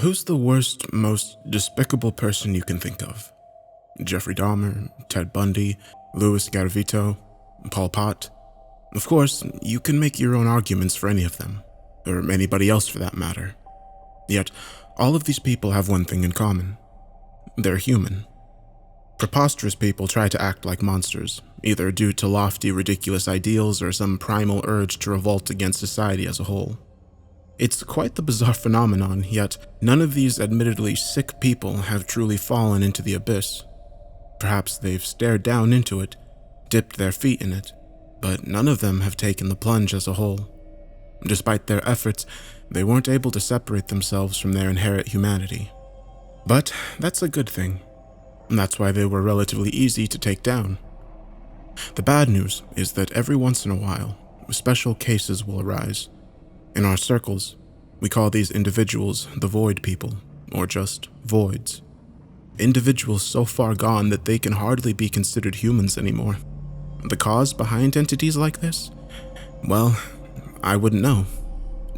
Who's the worst, most despicable person you can think of? Jeffrey Dahmer, Ted Bundy, Louis Garavito, Pol Pot? Of course, you can make your own arguments for any of them, or anybody else for that matter. Yet, all of these people have one thing in common. They're human. Preposterous people try to act like monsters, either due to lofty, ridiculous ideals or some primal urge to revolt against society as a whole. It's quite the bizarre phenomenon, yet none of these admittedly sick people have truly fallen into the abyss. Perhaps they've stared down into it, dipped their feet in it, but none of them have taken the plunge as a whole. Despite their efforts, they weren't able to separate themselves from their inherent humanity. But that's a good thing. That's why they were relatively easy to take down. The bad news is that every once in a while, special cases will arise. In our circles, we call these individuals the void people, or just voids. Individuals so far gone that they can hardly be considered humans anymore. The cause behind entities like this? Well, I wouldn't know.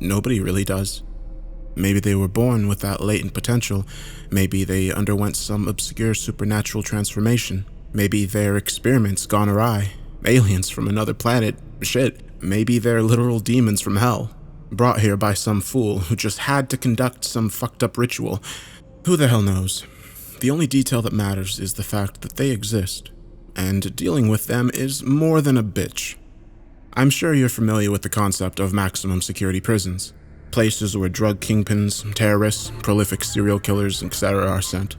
Nobody really does. Maybe they were born with that latent potential. Maybe they underwent some obscure supernatural transformation. Maybe their experiments gone awry. Aliens from another planet. Shit, maybe they're literal demons from hell. Brought here by some fool who just had to conduct some fucked up ritual. Who the hell knows? The only detail that matters is the fact that they exist, and dealing with them is more than a bitch. I'm sure you're familiar with the concept of maximum security prisons, places where drug kingpins, terrorists, prolific serial killers, etc. are sent.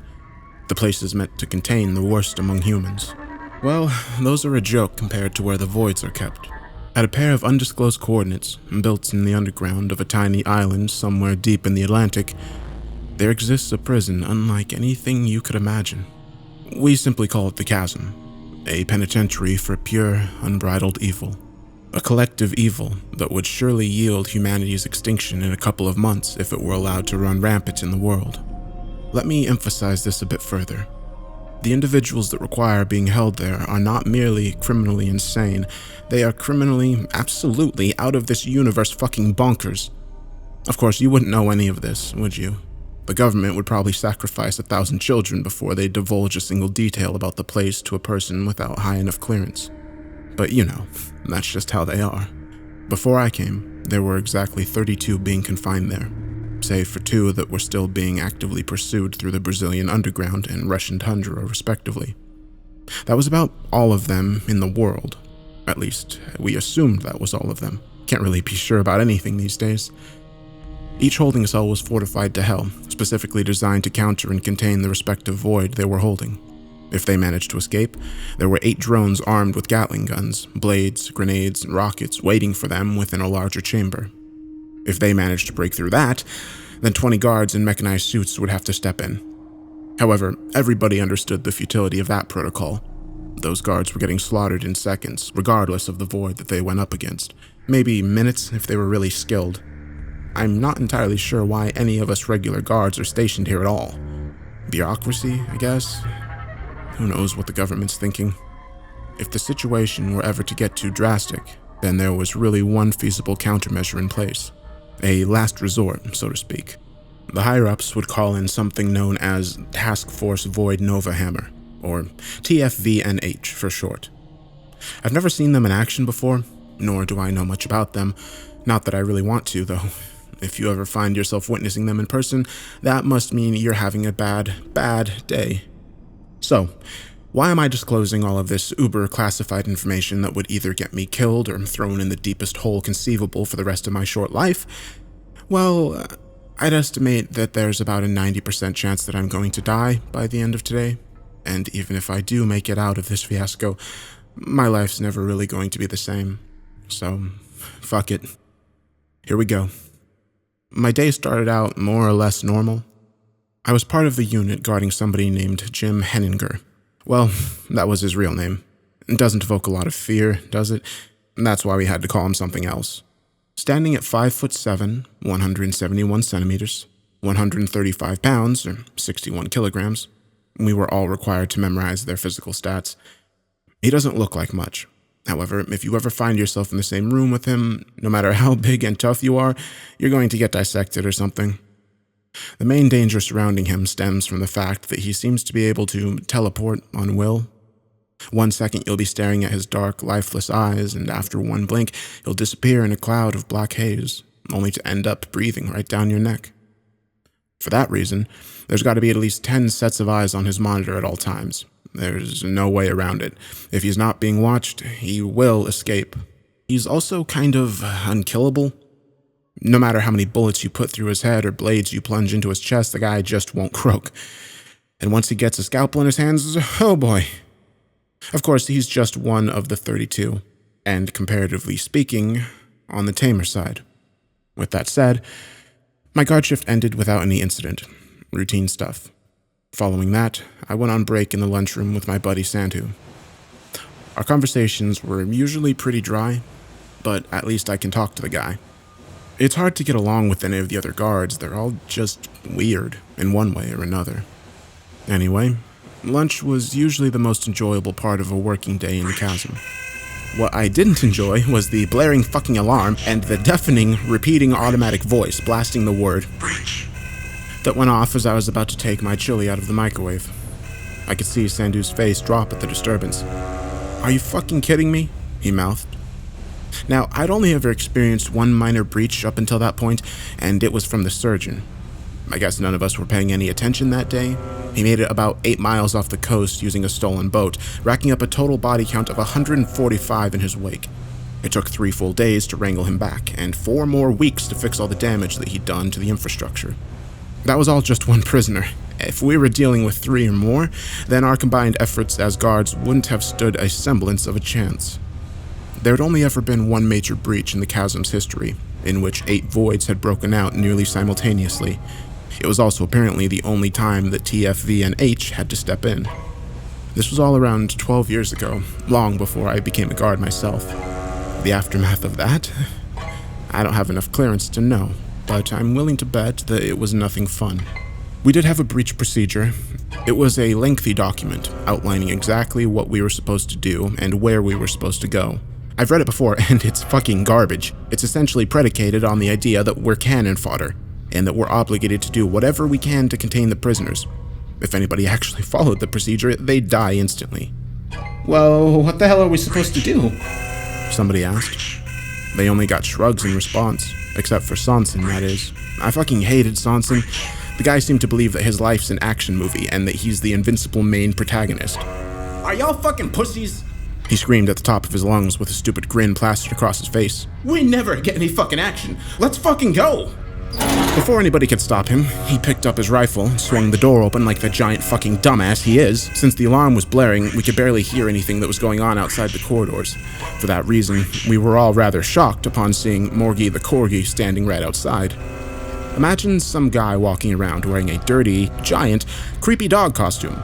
The places meant to contain the worst among humans. Well, those are a joke compared to where the voids are kept. At a pair of undisclosed coordinates, built in the underground of a tiny island somewhere deep in the Atlantic, there exists a prison unlike anything you could imagine. We simply call it the Chasm, a penitentiary for pure, unbridled evil. A collective evil that would surely yield humanity's extinction in a couple of months if it were allowed to run rampant in the world. Let me emphasize this a bit further. The individuals that require being held there are not merely criminally insane, they are criminally, absolutely out of this universe fucking bonkers. Of course, you wouldn't know any of this, would you? The government would probably sacrifice 1,000 children before they divulge a single detail about the place to a person without high enough clearance. But you know, that's just how they are. Before I came, there were exactly 32 being confined there, save for 2 that were still being actively pursued through the Brazilian underground and Russian tundra, respectively. That was about all of them in the world. At least, we assumed that was all of them. Can't really be sure about anything these days. Each holding cell was fortified to hell, specifically designed to counter and contain the respective void they were holding. If they managed to escape, there were 8 drones armed with Gatling guns, blades, grenades, and rockets waiting for them within a larger chamber. If they managed to break through that, then 20 guards in mechanized suits would have to step in. However, everybody understood the futility of that protocol. Those guards were getting slaughtered in seconds, regardless of the void that they went up against. Maybe minutes if they were really skilled. I'm not entirely sure why any of us regular guards are stationed here at all. Bureaucracy, I guess? Who knows what the government's thinking? If the situation were ever to get too drastic, then there was really one feasible countermeasure in place. A last resort, so to speak. The higher-ups would call in something known as Task Force Void Nova Hammer, or TFVNH for short. I've never seen them in action before, nor do I know much about them. Not that I really want to, though. If you ever find yourself witnessing them in person, that must mean you're having a bad day. So, why am I disclosing all of this uber-classified information that would either get me killed or thrown in the deepest hole conceivable for the rest of my short life? Well, I'd estimate that there's about a 90% chance that I'm going to die by the end of today, and even if I do make it out of this fiasco, my life's never really going to be the same. So, fuck it. Here we go. My day started out more or less normal. I was part of the unit guarding somebody named Jim Henninger. Well, that was his real name. It doesn't evoke a lot of fear, does it? That's why we had to call him something else. Standing at 5'7", 171 centimeters, 135 pounds, or 61 kilograms, we were all required to memorize their physical stats. He doesn't look like much. However, if you ever find yourself in the same room with him, no matter how big and tough you are, you're going to get dissected or something. The main danger surrounding him stems from the fact that he seems to be able to teleport on will. 1 second you'll be staring at his dark, lifeless eyes, and after one blink, he'll disappear in a cloud of black haze, only to end up breathing right down your neck. For that reason, there's got to be at least 10 sets of eyes on his monitor at all times. There's no way around it. If he's not being watched, he will escape. He's also kind of unkillable. No matter how many bullets you put through his head or blades you plunge into his chest, the guy just won't croak. And once he gets a scalpel in his hands, oh boy. Of course, he's just one of the 32, and comparatively speaking, on the tamer side. With that said, my guard shift ended without any incident. Routine stuff. Following that, I went on break in the lunchroom with my buddy Santu. Our conversations were usually pretty dry, but at least I can talk to the guy. It's hard to get along with any of the other guards. They're all just weird in one way or another. Anyway, lunch was usually the most enjoyable part of a working day in the chasm. What I didn't enjoy was the blaring fucking alarm and the deafening, repeating automatic voice blasting the word "breach" that went off as I was about to take my chili out of the microwave. I could see Sandu's face drop at the disturbance. "Are you fucking kidding me?" he mouthed. Now, I'd only ever experienced one minor breach up until that point, and it was from the surgeon. I guess none of us were paying any attention that day. He made it about 8 miles off the coast using a stolen boat, racking up a total body count of 145 in his wake. It took 3 full days to wrangle him back, and 4 more weeks to fix all the damage that he'd done to the infrastructure. That was all just one prisoner. If we were dealing with 3 or more, then our combined efforts as guards wouldn't have stood a semblance of a chance. There had only ever been one major breach in the chasm's history, in which 8 voids had broken out nearly simultaneously. It was also apparently the only time that TFV and H had to step in. This was all around 12 years ago, long before I became a guard myself. The aftermath of that? I don't have enough clearance to know, but I'm willing to bet that it was nothing fun. We did have a breach procedure. It was a lengthy document outlining exactly what we were supposed to do and where we were supposed to go. I've read it before, and it's fucking garbage. It's essentially predicated on the idea that we're cannon fodder, and that we're obligated to do whatever we can to contain the prisoners. If anybody actually followed the procedure, they'd die instantly. "Well, what the hell are we supposed to do?" somebody asked. They only got shrugs in response, except for Sonson, that is. I fucking hated Sonson. The guy seemed to believe that his life's an action movie, and that he's the invincible main protagonist. "Are y'all fucking pussies?" he screamed at the top of his lungs with a stupid grin plastered across his face. "We never get any fucking action. Let's fucking go!" Before anybody could stop him, he picked up his rifle and swung the door open like the giant fucking dumbass he is. Since the alarm was blaring, we could barely hear anything that was going on outside the corridors. For that reason, we were all rather shocked upon seeing Morgy the Corgi standing right outside. Imagine some guy walking around wearing a dirty, giant, creepy dog costume.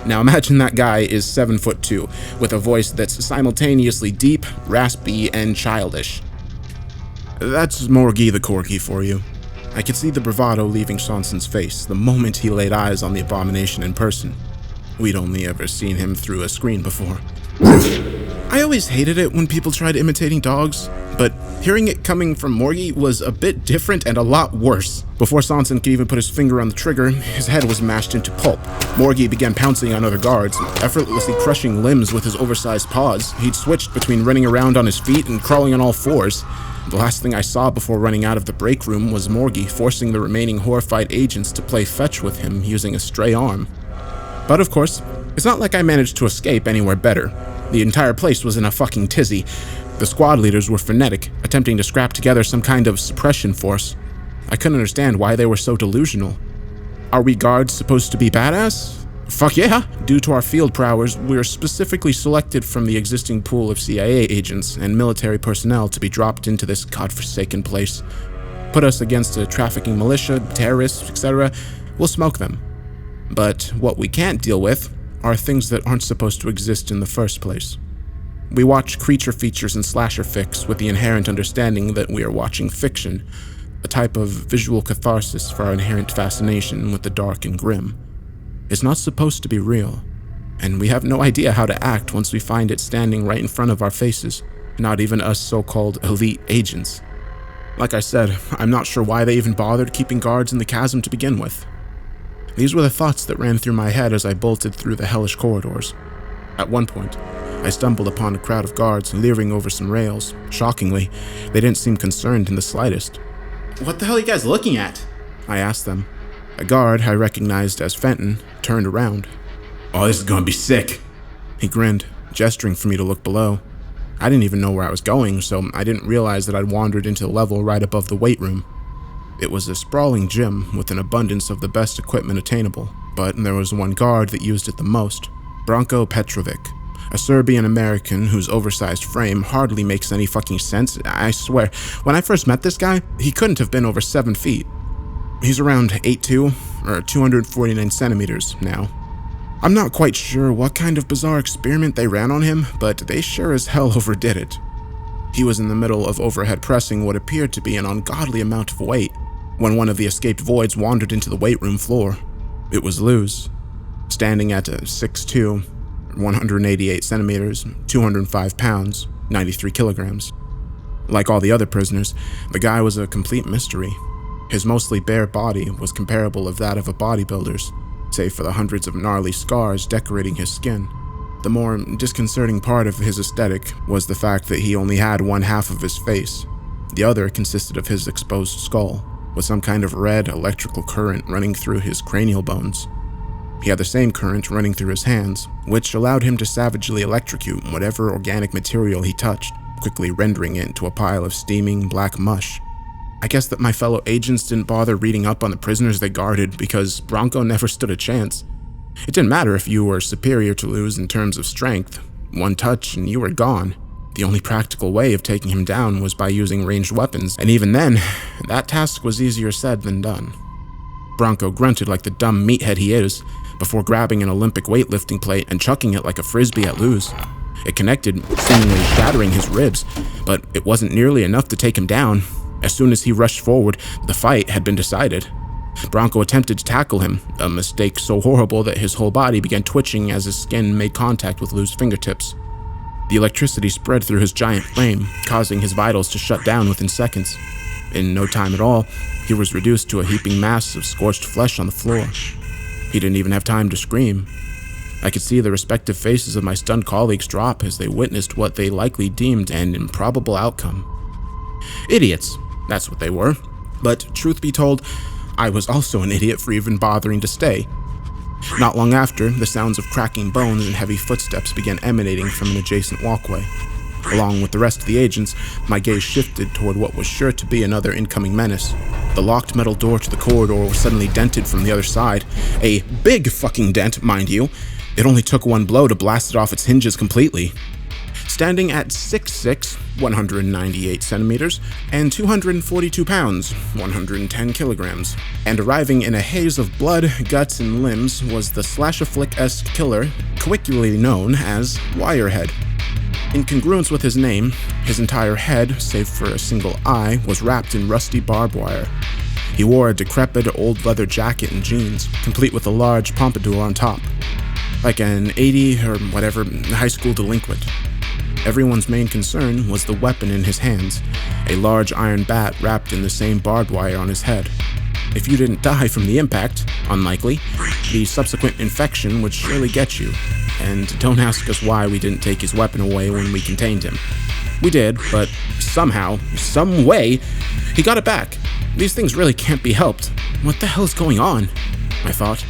Now imagine that guy is 7'2", with a voice that's simultaneously deep, raspy, and childish. That's Morgy the Corgi for you. I could see the bravado leaving Sonson's face the moment he laid eyes on the abomination in person. We'd only ever seen him through a screen before. I always hated it when people tried imitating dogs, but hearing it coming from Morgy was a bit different and a lot worse. Before Sonson could even put his finger on the trigger, his head was mashed into pulp. Morgy began pouncing on other guards, effortlessly crushing limbs with his oversized paws. He'd switched between running around on his feet and crawling on all fours. The last thing I saw before running out of the break room was Morgy forcing the remaining horrified agents to play fetch with him using a stray arm. But of course, it's not like I managed to escape anywhere better. The entire place was in a fucking tizzy. The squad leaders were frenetic, attempting to scrap together some kind of suppression force. I couldn't understand why they were so delusional. Are we guards supposed to be badass? Fuck yeah! Due to our field prowess, we were specifically selected from the existing pool of CIA agents and military personnel to be dropped into this godforsaken place. Put us against a trafficking militia, terrorists, etc., we'll smoke them. But what we can't deal with are things that aren't supposed to exist in the first place. We watch creature features and slasher fics with the inherent understanding that we are watching fiction, a type of visual catharsis for our inherent fascination with the dark and grim. It's not supposed to be real, and we have no idea how to act once we find it standing right in front of our faces, not even us so-called elite agents. Like I said, I'm not sure why they even bothered keeping guards in the chasm to begin with. These were the thoughts that ran through my head as I bolted through the hellish corridors. At one point, I stumbled upon a crowd of guards leering over some rails. Shockingly, they didn't seem concerned in the slightest. "What the hell are you guys looking at?" I asked them. A guard I recognized as Fenton turned around. "Oh, this is gonna be sick." He grinned, gesturing for me to look below. I didn't even know where I was going, so I didn't realize that I'd wandered into the level right above the weight room. It was a sprawling gym with an abundance of the best equipment attainable, but there was one guard that used it the most, Bronco Petrovic, a Serbian-American whose oversized frame hardly makes any fucking sense. I swear, when I first met this guy, he couldn't have been over 7 feet. He's around 8'2", or 249 centimeters now. I'm not quite sure what kind of bizarre experiment they ran on him, but they sure as hell overdid it. He was in the middle of overhead pressing what appeared to be an ungodly amount of weight when one of the escaped voids wandered into the weight room floor. It was Luz, standing at 6'2", 188 centimeters, 205 pounds, 93 kilograms. Like all the other prisoners, the guy was a complete mystery. His mostly bare body was comparable of that of a bodybuilder's, save for the hundreds of gnarly scars decorating his skin. The more disconcerting part of his aesthetic was the fact that he only had one half of his face. The other consisted of his exposed skull, with some kind of red electrical current running through his cranial bones. He had the same current running through his hands, which allowed him to savagely electrocute whatever organic material he touched, quickly rendering it into a pile of steaming black mush. I guess that my fellow agents didn't bother reading up on the prisoners they guarded because Bronco never stood a chance. It didn't matter if you were superior to Luz in terms of strength. One touch and you were gone. The only practical way of taking him down was by using ranged weapons, and even then, that task was easier said than done. Bronco grunted like the dumb meathead he is, before grabbing an Olympic weightlifting plate and chucking it like a frisbee at Luz. It connected, seemingly shattering his ribs, but it wasn't nearly enough to take him down. As soon as he rushed forward, the fight had been decided. Bronco attempted to tackle him, a mistake so horrible that his whole body began twitching as his skin made contact with Luz's fingertips. The electricity spread through his giant frame, causing his vitals to shut down within seconds. In no time at all, he was reduced to a heaping mass of scorched flesh on the floor. He didn't even have time to scream. I could see the respective faces of my stunned colleagues drop as they witnessed what they likely deemed an improbable outcome. Idiots, that's what they were. But truth be told, I was also an idiot for even bothering to stay. Not long after, the sounds of cracking bones and heavy footsteps began emanating from an adjacent walkway. Along with the rest of the agents, my gaze shifted toward what was sure to be another incoming menace. The locked metal door to the corridor was suddenly dented from the other side. A big fucking dent, mind you. It only took one blow to blast it off its hinges completely. Standing at 6'6", 198 centimeters, and 242 pounds, 110 kilograms, and arriving in a haze of blood, guts, and limbs was the slasher-flick-esque killer, colloquially known as Wirehead. In congruence with his name, his entire head, save for a single eye, was wrapped in rusty barbed wire. He wore a decrepit old leather jacket and jeans, complete with a large pompadour on top, like an 80 or whatever high school delinquent. Everyone's main concern was the weapon in his hands, a large iron bat wrapped in the same barbed wire on his head. If you didn't die from the impact, unlikely, the subsequent infection would surely get you. And don't ask us why we didn't take his weapon away when we contained him. We did, but somehow, some way, he got it back. These things really can't be helped. What the hell is going on? I thought.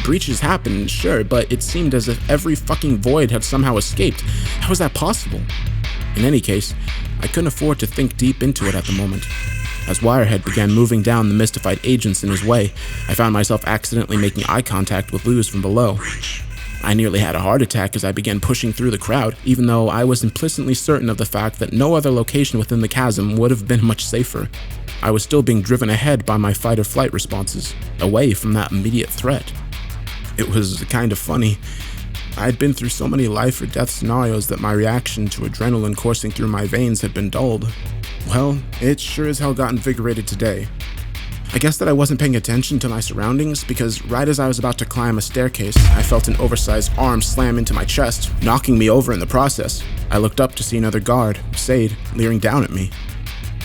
Breaches happened, sure, but it seemed as if every fucking void had somehow escaped. How was that possible? In any case, I couldn't afford to think deep into it at the moment. As Wirehead began moving down the mystified agents in his way, I found myself accidentally making eye contact with Luz from below. I nearly had a heart attack as I began pushing through the crowd, even though I was implicitly certain of the fact that no other location within the chasm would have been much safer. I was still being driven ahead by my fight-or-flight responses, away from that immediate threat. It was kind of funny. I had been through so many life-or-death scenarios that my reaction to adrenaline coursing through my veins had been dulled. Well, it sure as hell got invigorated today. I guess that I wasn't paying attention to my surroundings because right as I was about to climb a staircase, I felt an oversized arm slam into my chest, knocking me over in the process. I looked up to see another guard, Sade, leering down at me.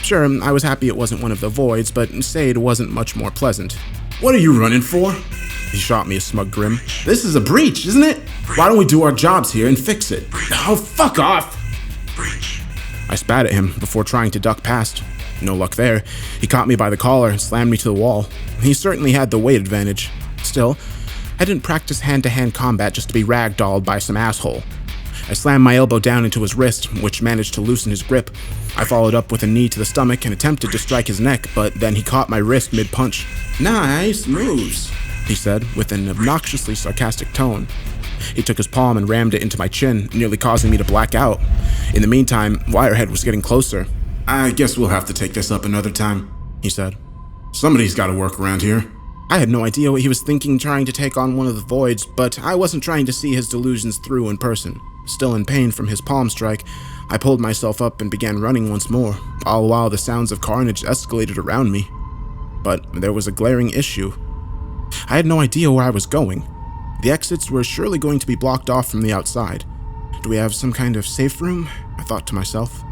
Sure, I was happy it wasn't one of the voids, but Sade wasn't much more pleasant. What are you running for? He shot me a smug grin. This is a breach, isn't it? Why don't we do our jobs here and fix it? Oh, fuck off! I spat at him before trying to duck past. No luck there. He caught me by the collar and slammed me to the wall. He certainly had the weight advantage. Still, I didn't practice hand-to-hand combat just to be ragdolled by some asshole. I slammed my elbow down into his wrist, which managed to loosen his grip. I followed up with a knee to the stomach and attempted to strike his neck, but then he caught my wrist mid-punch. Nice moves, he said, with an obnoxiously sarcastic tone. He took his palm and rammed it into my chin, nearly causing me to black out. In the meantime, Wirehead was getting closer. I guess we'll have to take this up another time, he said. Somebody's got to work around here. I had no idea what he was thinking trying to take on one of the voids, but I wasn't trying to see his delusions through in person. Still in pain from his palm strike, I pulled myself up and began running once more, all while the sounds of carnage escalated around me. But there was a glaring issue. I had no idea where I was going. The exits were surely going to be blocked off from the outside. Do we have some kind of safe room? I thought to myself.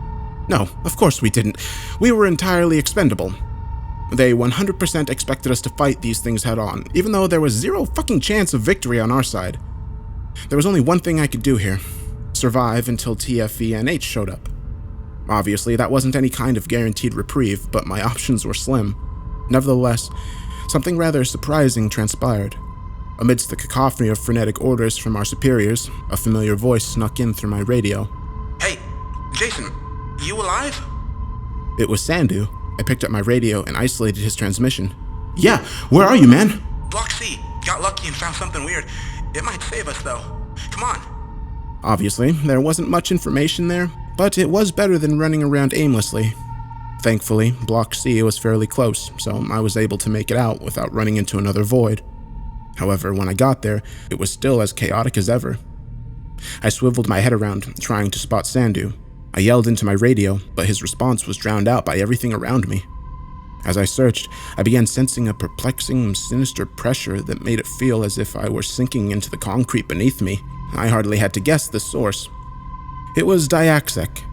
No, of course we didn't. We were entirely expendable. They 100% expected us to fight these things head on, even though there was zero fucking chance of victory on our side. There was only one thing I could do here. Survive until TFE&H showed up. Obviously, that wasn't any kind of guaranteed reprieve, but my options were slim. Nevertheless, something rather surprising transpired. Amidst the cacophony of frenetic orders from our superiors, a familiar voice snuck in through my radio. Hey, Jason, you alive? It was Sandu. I picked up my radio and isolated his transmission. Yeah, where are you, man? Block C. Got lucky and found something weird. It might save us, though. Come on. Obviously, there wasn't much information there, but it was better than running around aimlessly. Thankfully, Block C was fairly close, so I was able to make it out without running into another void. However, when I got there, it was still as chaotic as ever. I swiveled my head around, trying to spot Sandu. I yelled into my radio, but his response was drowned out by everything around me. As I searched, I began sensing a perplexing, sinister pressure that made it feel as if I were sinking into the concrete beneath me. I hardly had to guess the source. It was Diaxec.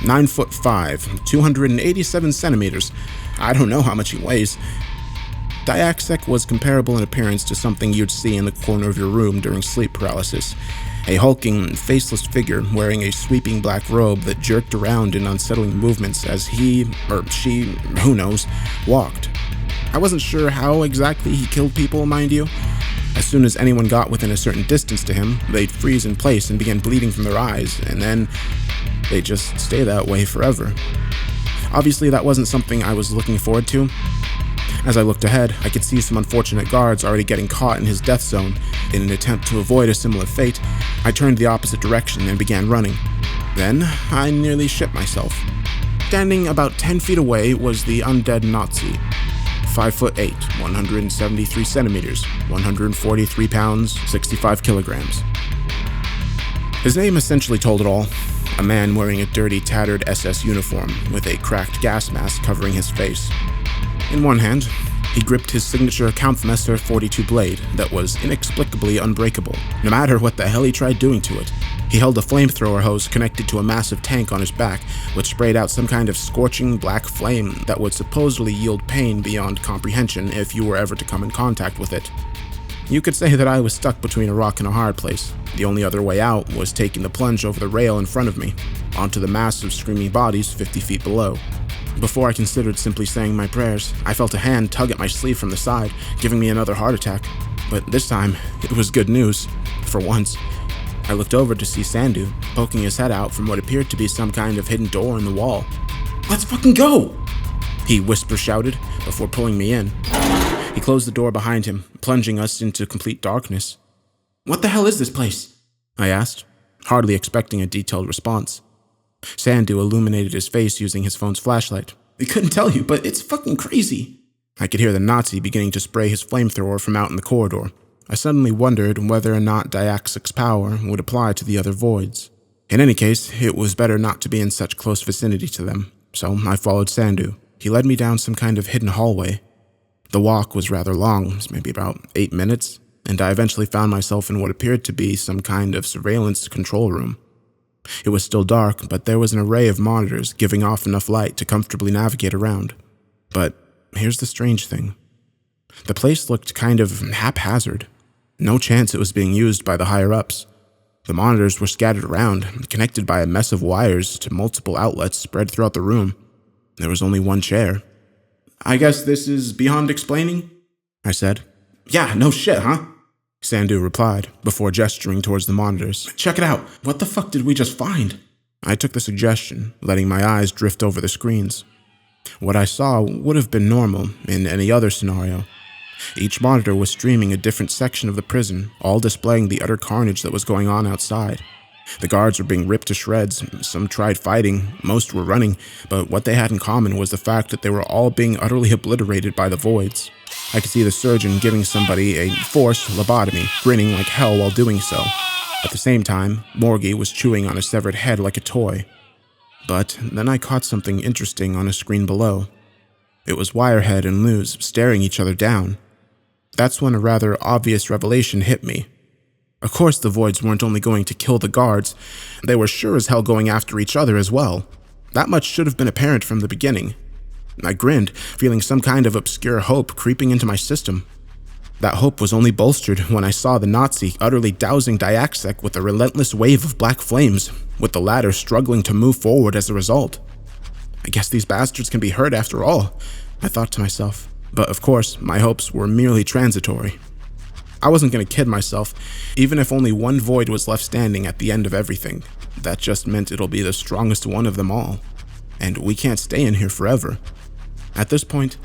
9'5", 287 centimeters. I don't know how much he weighs. Diaxec was comparable in appearance to something you'd see in the corner of your room during sleep paralysis. A hulking, faceless figure wearing a sweeping black robe that jerked around in unsettling movements as he, or she, who knows, walked. I wasn't sure how exactly he killed people, mind you. As soon as anyone got within a certain distance to him, they'd freeze in place and begin bleeding from their eyes, and then they'd just stay that way forever. Obviously, that wasn't something I was looking forward to. As I looked ahead, I could see some unfortunate guards already getting caught in his death zone. In an attempt to avoid a similar fate, I turned the opposite direction and began running. Then, I nearly shit myself. Standing about 10 feet away was the undead Nazi. 5'8", 173 centimeters, 143 pounds, 65 kilograms. His name essentially told it all. A man wearing a dirty, tattered SS uniform with a cracked gas mask covering his face. In one hand, he gripped his signature Kampfmesser 42 blade that was inexplicably unbreakable, no matter what the hell he tried doing to it. He held a flamethrower hose connected to a massive tank on his back, which sprayed out some kind of scorching black flame that would supposedly yield pain beyond comprehension if you were ever to come in contact with it. You could say that I was stuck between a rock and a hard place. The only other way out was taking the plunge over the rail in front of me, onto the mass of screaming bodies 50 feet below. Before I considered simply saying my prayers, I felt a hand tug at my sleeve from the side, giving me another heart attack. But this time, it was good news. For once. I looked over to see Sandu, poking his head out from what appeared to be some kind of hidden door in the wall. Let's fucking go! He whisper-shouted before pulling me in. He closed the door behind him, plunging us into complete darkness. What the hell is this place? I asked, hardly expecting a detailed response. Sandu illuminated his face using his phone's flashlight. I couldn't tell you, but it's fucking crazy. I could hear the Nazi beginning to spray his flamethrower from out in the corridor. I suddenly wondered whether or not Diaxic's power would apply to the other voids. In any case, it was better not to be in such close vicinity to them, so I followed Sandu. He led me down some kind of hidden hallway. The walk was rather long, maybe about 8 minutes, and I eventually found myself in what appeared to be some kind of surveillance control room. It was still dark, but there was an array of monitors giving off enough light to comfortably navigate around. But here's the strange thing. The place looked kind of haphazard. No chance it was being used by the higher-ups. The monitors were scattered around, connected by a mess of wires to multiple outlets spread throughout the room. There was only one chair. I guess this is beyond explaining? I said. Yeah, no shit, huh? Sandu replied, before gesturing towards the monitors. Check it out. What the fuck did we just find? I took the suggestion, letting my eyes drift over the screens. What I saw would have been normal in any other scenario. Each monitor was streaming a different section of the prison, all displaying the utter carnage that was going on outside. The guards were being ripped to shreds, some tried fighting, most were running, but what they had in common was the fact that they were all being utterly obliterated by the voids. I could see the surgeon giving somebody a forced lobotomy, grinning like hell while doing so. At the same time, Morgy was chewing on a severed head like a toy. But then I caught something interesting on a screen below. It was Wirehead and Luz staring each other down. That's when a rather obvious revelation hit me. Of course the voids weren't only going to kill the guards, they were sure as hell going after each other as well. That much should have been apparent from the beginning. I grinned, feeling some kind of obscure hope creeping into my system. That hope was only bolstered when I saw the Nazi utterly dousing Diaksek with a relentless wave of black flames, with the latter struggling to move forward as a result. I guess these bastards can be hurt after all, I thought to myself. But of course, my hopes were merely transitory. I wasn't going to kid myself. Even if only one void was left standing at the end of everything, that just meant it'll be the strongest one of them all. And we can't stay in here forever. At this point,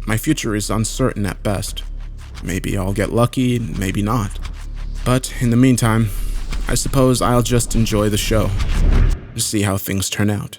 my future is uncertain at best. Maybe I'll get lucky, maybe not. But in the meantime, I suppose I'll just enjoy the show, see how things turn out.